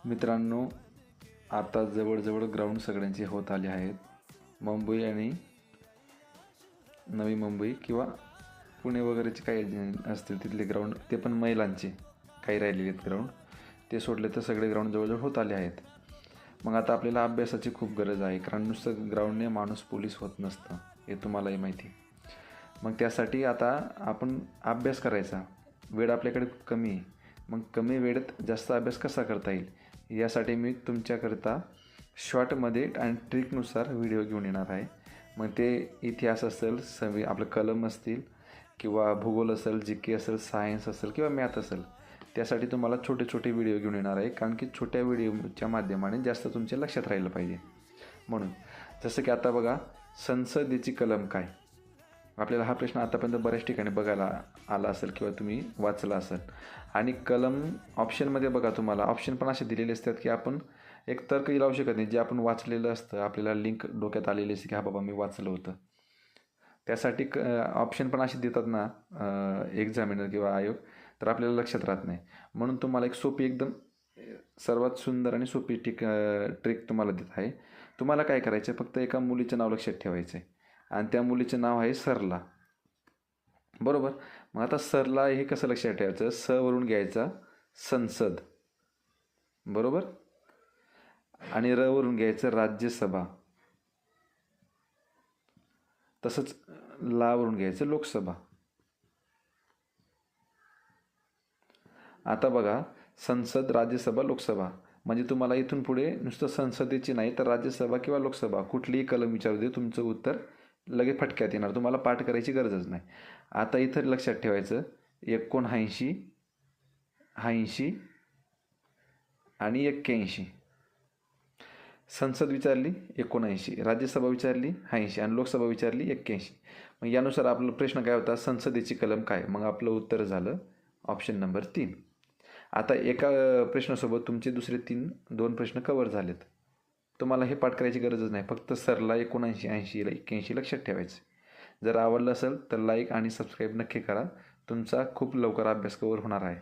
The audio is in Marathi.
मित्रांनो, आता जवळजवळ ग्राउंड सगळ्यांचे होत आले आहेत. मुंबई आणि नवी मुंबई किंवा पुणे वगैरेचे काही असतील तिथले ग्राउंड, ते पण महिलांचे काही राहिलेले आहेत ग्राउंड, ते सोडले तर सगळे ग्राउंड जवळजवळ होत आले आहेत. मग आता आपल्याला अभ्यासाची खूप गरज आहे, कारण नुसतं ग्राउंडने माणूस पोलीस होत नसतं, हे तुम्हालाही माहिती. मग त्यासाठी आता आपण अभ्यास करायचा. वेळ आपल्याकडे कमी आहे. मग कमी वेळेत जास्त अभ्यास कसा करता येईल यासाठी मी तुमच्याकरिता शॉर्टमध्ये आणि ट्रिकनुसार व्हिडिओ घेऊन येणार आहे. मग ते इतिहास असेल, आपलं कलम असतील किंवा भूगोल असेल, जी के असेल, सायन्स असेल किंवा मॅथ असेल, त्यासाठी तुम्हाला छोटे छोटे व्हिडिओ घेऊन येणार आहे. कारण की छोट्या व्हिडिओच्या माध्यमाने जास्त तुमच्या लक्षात राहिलं पाहिजे. म्हणून जसं की आता बघा, संसदेची कलम काय? आपल्याला हा प्रश्न आतापर्यंत बऱ्याच ठिकाणी बघायला आला असेल किंवा तुम्ही वाचला असेल. आणि कलम ऑप्शनमध्ये बघा, तुम्हाला ऑप्शन पण असे दिलेले असतात की आपण एक तर्कही लावू शकत नाही. जे आपण वाचलेलं असतं, आपल्याला लिंक डोक्यात आलेली असते की हा बाबा मी वाचलं होतं. त्यासाठी ऑप्शन पण असे देतात ना एक्झामिनर किंवा आयोग, तर आपल्याला लक्षात राहत नाही. म्हणून तुम्हाला एक सोपी, एकदम सर्वात सुंदर आणि सोपी ट्रिक तुम्हाला देत आहे. तुम्हाला काय करायचं, फक्त एका मुलीचं नाव लक्षात ठेवायचं आहे आणि त्या मुलीचं नाव आहे सरला. बरोबर. मग आता सरला हे कसं लक्षात ठेवायचं? स वरून घ्यायचा संसद, बरोबर, आणि र वरून घ्यायचं राज्यसभा, तसंच ला वरून घ्यायचं लोकसभा. आता बघा, संसद, राज्यसभा, लोकसभा, म्हणजे तुम्हाला इथून पुढे नुसतं संसदेची नाही तर राज्यसभा किंवा लोकसभा कुठलीही कलम विचारू दे, तुमचं उत्तर लगेच फटक्यात येणार. तुम्हाला पाठ करायची गरजच नाही. आता इथं लक्षात ठेवायचं 79, 80 आणि 81. संसद विचारली 79, राज्यसभा विचारली 80 आणि लोकसभा विचारली 81. मग यानुसार आपला प्रश्न काय होता? संसदेची कलम काय? मग आपलं उत्तर झालं ऑप्शन नंबर 3. आता एका प्रश्नासोबत तुमचे दुसरे 2 प्रश्न कवर झालेत. तुम्हाला हे पाठ करायची गरजच नाही. फक्त सरला 79, 80, 81 लक्षात ठेवायचं. जर आवडलं असेल तर लाईक आणि सबस्क्राईब नक्की करा. तुमचा खूप लवकर अभ्यास कवर होणार आहे.